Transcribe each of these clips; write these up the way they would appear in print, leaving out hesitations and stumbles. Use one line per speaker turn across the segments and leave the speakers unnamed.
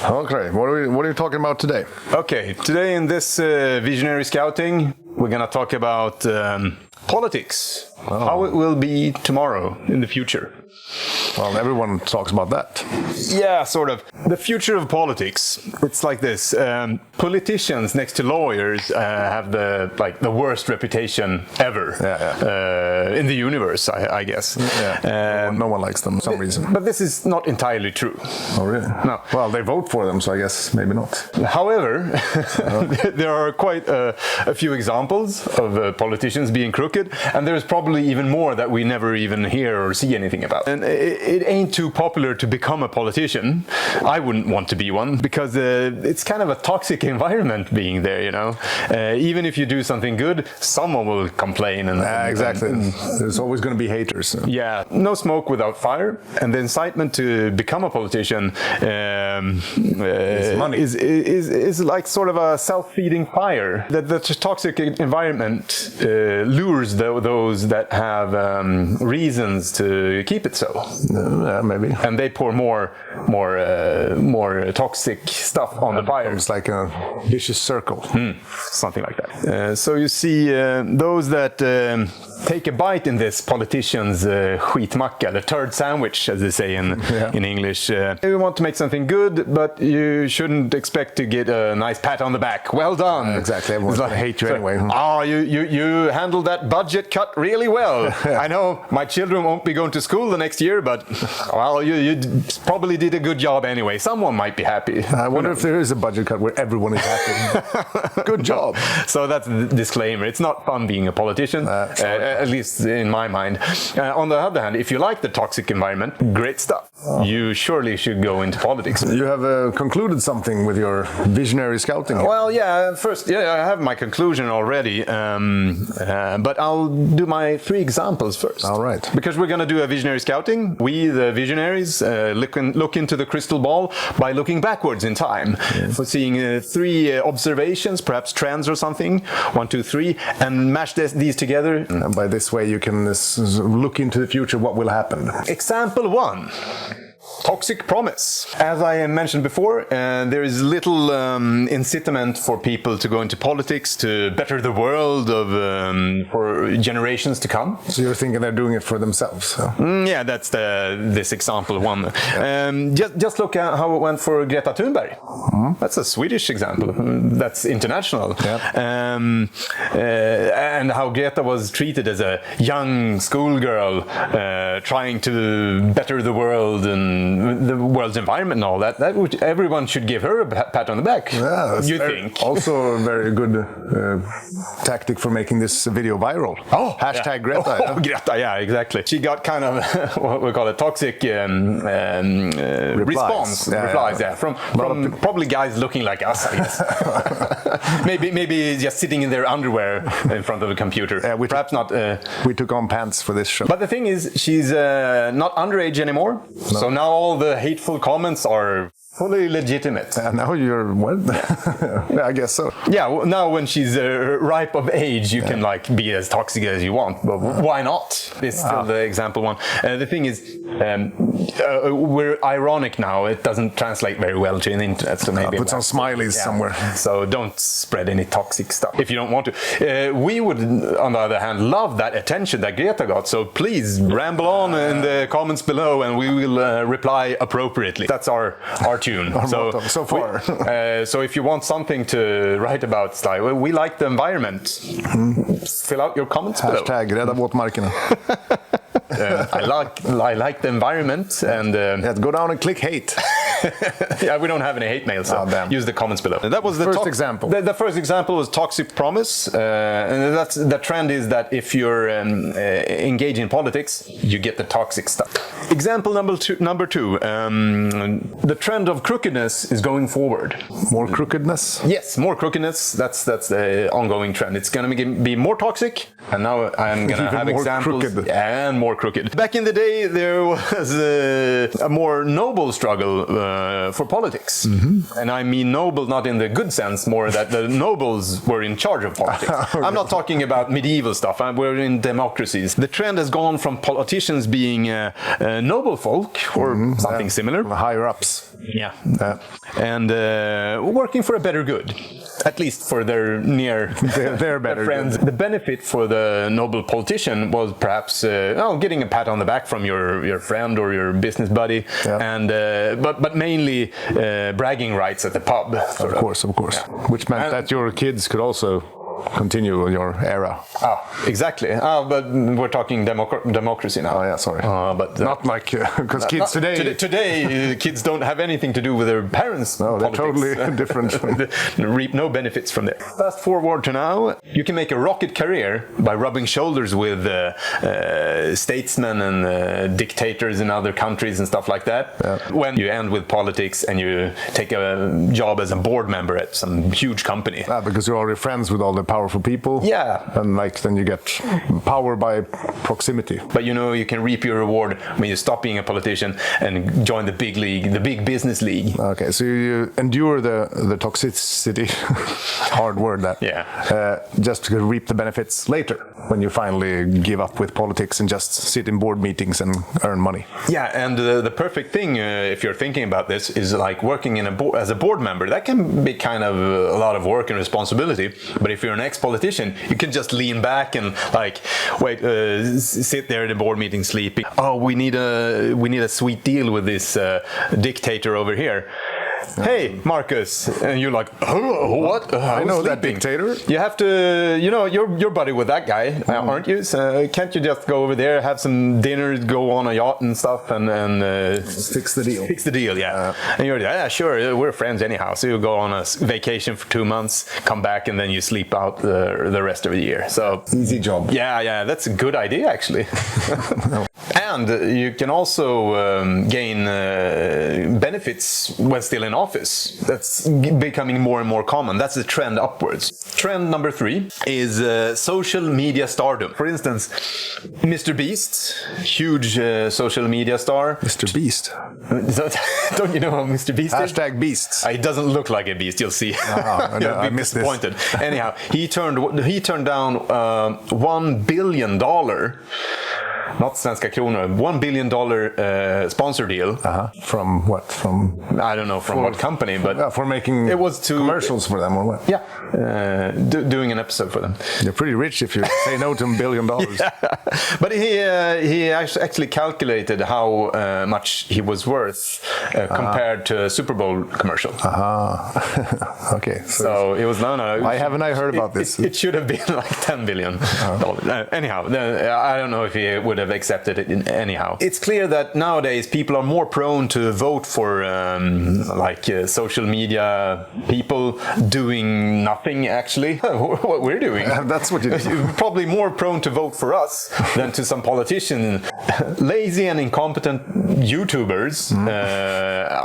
Okay, what are you talking about today?
Okay, today in this Visionary Scouting, we're going to talk about politics, how it will be tomorrow in the future.
Well, everyone talks about that.
Yeah, sort of. The future of politics. It's like this. Politicians next to lawyers have the worst reputation ever in the universe, I guess.
Yeah. No one likes them for some reason.
But this is not entirely true.
Oh, really?
No.
Well, they vote for them, so I guess maybe not.
However, there are quite a few examples of politicians being crooked, and there's probably even more that we never even hear or see anything about. And it ain't too popular to become a politician. I wouldn't want to be one because it's kind of a toxic environment being there, you know. Even if you do something good, someone will complain.
Exactly. There's always going to be haters. So.
Yeah, no smoke without fire. And the incitement to become a politician is like sort of a self-feeding fire. The toxic environment lures those that have reasons to keep it so.
Yeah, maybe.
And they pour more toxic stuff on the fire.
It's like a vicious circle.
Something like that. So you see those that take a bite in this politician's skitmacka, the turd sandwich, as they say in English. You want to make something good, but you shouldn't expect to get a nice pat on the back. Well done.
Exactly. Everyone's going to hate you anyway.
You handled that budget cut really well. I know my children won't be going to school the next year, but well, you probably did a good job anyway. Someone might be happy.
I wonder if there is a budget cut where everyone is happy. Good job.
So that's the disclaimer. It's not fun being a politician, at least in my mind. On the other hand, if you like the toxic environment, great stuff. You surely should go into politics.
You have concluded something with your visionary scouting.
Well, first, I have my conclusion already, but I'll do my 3 examples first.
All right.
Because we're going to do a visionary scouting. We, the visionaries, look into the crystal ball by looking backwards in time. For seeing 3 observations, perhaps trends or something, 1, 2, 3, and mash these together.
And by this way you can look into the future, what will happen.
Example 1. Toxic promise. As I mentioned before, there is little incitament for people to go into politics to better the world for generations to come.
So you're thinking they're doing it for themselves? So.
Yeah, that's this example 1. Yeah. Just look at how it went for Greta Thunberg. That's a Swedish example. That's international. Yeah. And how Greta was treated as a young schoolgirl trying to better the world and the world's environment and all that. Everyone should give her a pat on the back.
Yeah,
you think?
Also a very good tactic for making this video viral. Hashtag Greta.
Greta, yeah, exactly. She got kind of what we call a toxic response. Replies, from probably guys looking like us, I guess. maybe just sitting in their underwear in front of a computer. Perhaps not.
We took on pants for this show.
But the thing is, she's not underage anymore. No. So now all the hateful comments are fully legitimate.
Now you're what? Yeah, I guess so.
Yeah, well, now when she's ripe of age, you can be as toxic as you want. But why not? This is still the example 1. The thing is, we're ironic now. It doesn't translate very well to the internet. So maybe
put some smileys somewhere.
So don't spread any toxic stuff if you don't want to. We would, on the other hand, love that attention that Greta got. So please ramble on in the comments below, and we will reply appropriately. That's our tune.
So far.
So if you want something to write about, we like the environment. Fill out your comments below.
Hashtag rädda våtmarkerna.
I like the environment and
go down and click hate.
Yeah, we don't have any hate mail, so use the comments below. That was the
first example.
The first example was toxic promise, and that's the trend is that if you're engaged in politics, you get the toxic stuff. Example number two. The trend of crookedness is going forward.
More crookedness?
Yes, more crookedness. That's the ongoing trend. It's going to be more toxic, and now I'm going to have examples and more crooked. Back in the day, there was a more noble struggle for politics. And I mean noble not in the good sense, more that the nobles were in charge of politics.
Okay.
I'm not talking about medieval stuff. We're in democracies. The trend has gone from politicians being noble folk or something similar.
Higher ups.
Yeah. And working for a better good, at least for their
their better
friends.
good.
The benefit for the noble politician was perhaps getting a pat on the back from your friend or your business buddy, and but mainly bragging rights at the pub.
Of course.
Yeah.
Which meant that your kids could also continue your era.
Exactly. But we're talking democracy now.
Oh yeah, sorry.
But
not like because kids today.
Today, kids don't have anything to do with their parents.
No, they're
politics.
totally different.
They reap no benefits from there. Fast forward to now, you can make a rocket career by rubbing shoulders with statesmen and dictators in other countries and stuff like that.
Yeah.
When you end with politics and you take a job as a board member at some huge company.
Because you're already friends with all the powerful people.
Yeah.
And then you get power by proximity.
But you can reap your reward when you stop being a politician and join the big league, the big business league.
Okay, so you endure the toxicity, hard word that.
Yeah.
Just to reap the benefits later when you finally give up with politics and just sit in board meetings and earn money.
Yeah, and the perfect thing, if you're thinking about this, is like working as a board member. That can be kind of a lot of work and responsibility. But if you're an ex-politician, you can just lean back and sit there at the board meeting sleeping. Oh, we need a sweet deal with this dictator over here. Hey, Marcus, and you're like, oh, what?
I know that dictator.
You have to, you're buddy with that guy, aren't you? So can't you just go over there, have some dinner, go on a yacht and stuff, and
fix the deal?
Fix the deal, yeah. And you're like, yeah, sure, we're friends anyhow. So you go on a vacation for 2 months, come back, and then you sleep out the rest of the year. So
easy job.
Yeah, that's a good idea actually. And you can also gain benefits when still in office. That's becoming more and more common. That's the trend upwards. Trend number 3 is social media stardom. For instance, Mr. Beast, huge social media star.
Mr. Beast.
Don't you know how Mr. Beast is?
Hashtag beasts.
He doesn't look like a beast, you'll see. You'll
I
be
missed
disappointed. Anyhow, he turned down $1 billion. Not svenska kronor, $1 billion sponsor deal.
From what?
I don't know from what company, but
for making
it was
commercials for them or what?
Yeah, doing an episode for them.
You're pretty rich if you say no to $1 billion.
Yeah. But he actually calculated how much he was worth compared to a Super Bowl commercial.
Okay.
So it was no.
Why haven't I heard about this?
It should have been like $10 billion. Anyhow, I don't know if he would have accepted it anyhow. It's clear that nowadays people are more prone to vote for social media people doing nothing actually. What we're doing.
That's what you do.
You're probably more prone to vote for us than to some politician. Lazy and incompetent YouTubers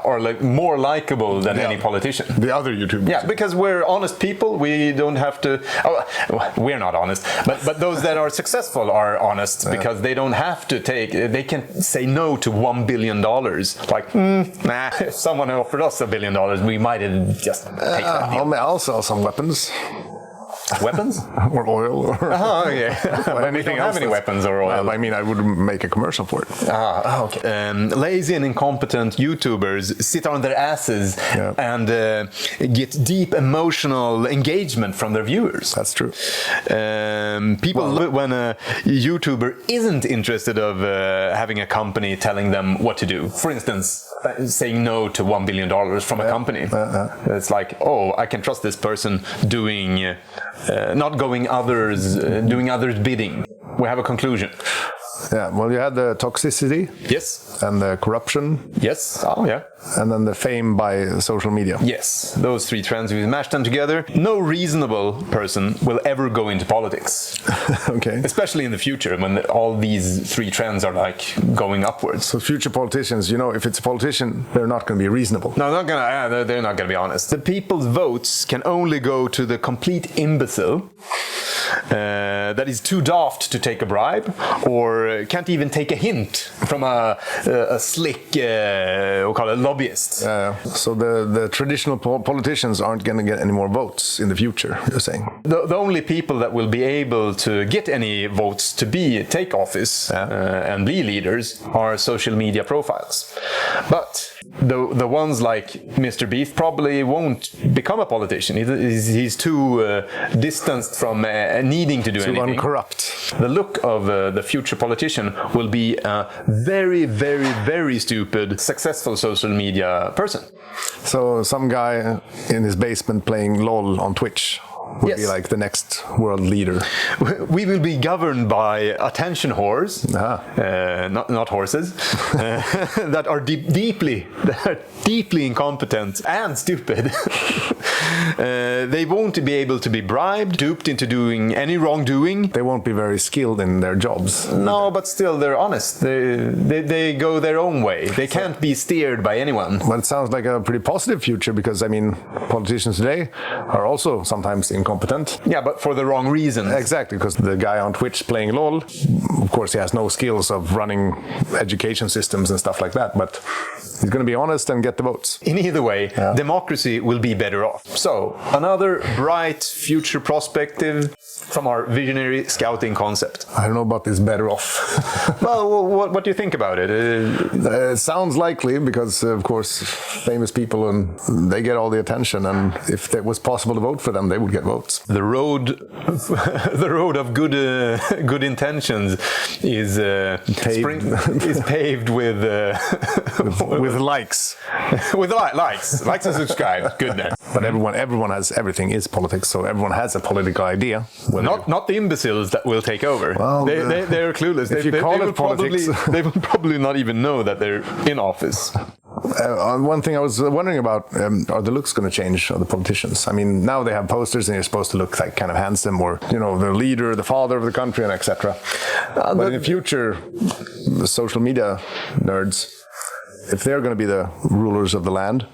are more likable than any politician.
The other YouTubers.
Yeah, because we're honest people. We don't have to. We're not honest, but those that are successful are honest because they don't have to they can say no to $1 billion. Like, nah, if someone offered us $1 billion, we might have just take that deal.
I'll sell some weapons.
Weapons?
Or oil. Or
okay. But we don't have any weapons or oil.
Well, I mean, I would make a commercial for it.
Okay. Lazy and incompetent YouTubers sit on their asses and get deep emotional engagement from their viewers.
That's true.
When a YouTuber isn't interested of having a company telling them what to do. For instance, saying no to $1 billion from a company. It's like, I can trust this person doing doing others bidding. We have a conclusion.
Yeah, well, you had the toxicity.
Yes.
And the corruption.
Yes. Oh, yeah.
And then the fame by social media.
Yes. Those 3 trends, we mashed them together. No reasonable person will ever go into politics.
Okay.
Especially in the future when all these 3 trends are going upwards.
So future politicians, if it's a politician, they're not going to be reasonable.
No, they're not going to be honest. The people's votes can only go to the complete imbecile that is too daft to take a bribe, or can't even take a hint from a slick, we'll call it lobbyist.
So the traditional politicians aren't going to get any more votes in the future, you're saying?
The only people that will be able to get any votes to take office and be leaders are social media profiles. But the ones like Mr. Beef probably won't become a politician. He's too distanced from needing to do anything.
Too uncorrupt.
The look of the future politician will be a very, very, very stupid, successful social media person.
So some guy in his basement playing LOL on Twitch would be like the next world leader.
We will be governed by attention whores, not horses, that are deeply incompetent and stupid. They won't be able to be bribed, duped into doing any wrongdoing.
They won't be very skilled in their jobs.
No, but still they're honest. They go their own way. They can't be steered by anyone.
But it sounds like a pretty positive future, because I mean, politicians today are also sometimes incompetent.
Yeah, but for the wrong reasons.
Exactly, because the guy on Twitch playing LOL, of course he has no skills of running education systems and stuff like that, but he's going to be honest and get the votes.
In either way, democracy will be better off. So, another bright future perspective from our visionary scouting concept.
I don't know about this better off.
Well, what do you think about it?
It sounds likely, because of course famous people, and they get all the attention, and if it was possible to vote for them, they would get votes.
The road of good intentions is paved with
likes.
With likes and subscribe. Good there.
But everyone has, everything is politics, so everyone has a political idea.
Not the imbeciles that will take over.
Well,
they're clueless.
If you call it politics,
they will probably not even know that they're in office.
One thing I was wondering about, are the looks going to change of the politicians? I mean, now they have posters and you're supposed to look like kind of handsome, or, you know, the leader, the father of the country, and etc. But in the future, the social media nerds, if they're going to be the rulers of the land,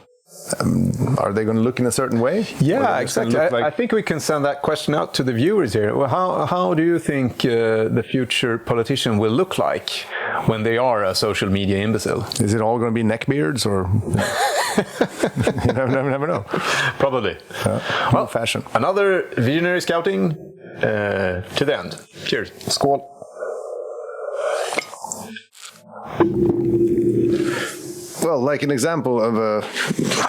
are they going to look in a certain way?
Yeah, exactly. I think we can send that question out to the viewers here. Well, how do you think the future politician will look like when they are a social media imbecile?
Is it all going to be neckbeards, or you never know? Probably. Well, fashion.
Another visionary scouting to the end. Cheers.
Skål. Well, like an example of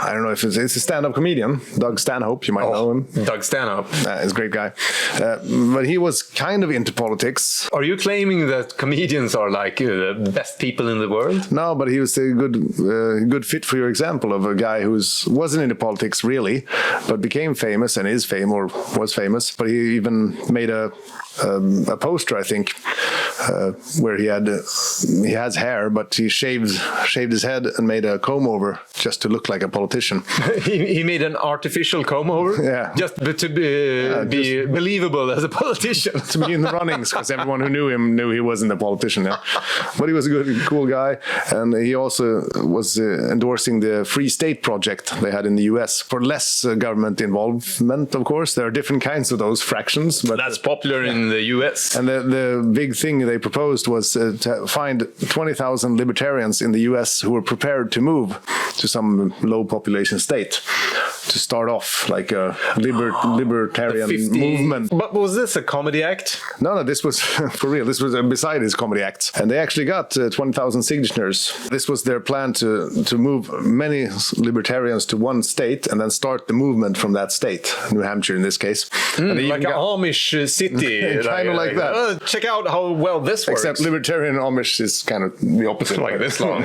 I don't know if it's a stand-up comedian, Doug Stanhope, you might know him.
Doug Stanhope.
He's a great guy. But he was kind of into politics.
Are you claiming that comedians are like the best people in the world?
No, but he was a good fit for your example of a guy who wasn't into politics really, but became famous and is famous, or was famous. But he even made a poster, I think, where he has hair, but he shaved his head and made a comb over just to look like a politician.
he made an artificial comb over, just to be believable as a politician,
to be in the runnings, because everyone who knew him knew he wasn't a politician. Yeah. But he was a cool guy, and he also was endorsing the Free State project they had in the US for less government involvement. Of course, there are different kinds of those fractions, but
that's popular in the US.
And the big thing they proposed was to find 20,000 libertarians in the US who were prepared to move to some low population state to start off like a libertarian movement.
But was this a comedy act?
No, this was for real. This was beside his comedy act. And they actually got 20,000 signatures. This was their plan to move many libertarians to one state and then start the movement from that state, New Hampshire in this case.
Like an Amish city.
Kind of like that.
Check out how well this works.
Except libertarian Amish is kind of the opposite.
Like this long.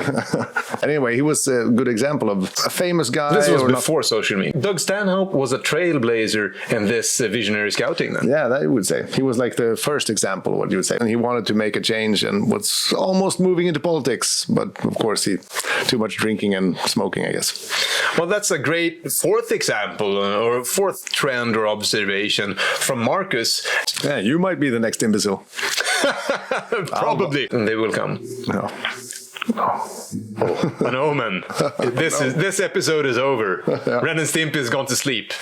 Anyway, he was a good example of a famous guy.
This was before social media. Doug Stanhope was a trailblazer in this visionary scouting then.
Yeah, that I would say. He was like the first example, what you would say. And he wanted to make a change and was almost moving into politics. But of course, too much drinking and smoking, I guess.
Well, that's a great fourth example or fourth trend or observation from Marcus.
Yeah, you might be the next imbecile.
Probably. And they will come.
No.
Oh, an omen. This episode is over. Ren and Stimpy has gone to sleep.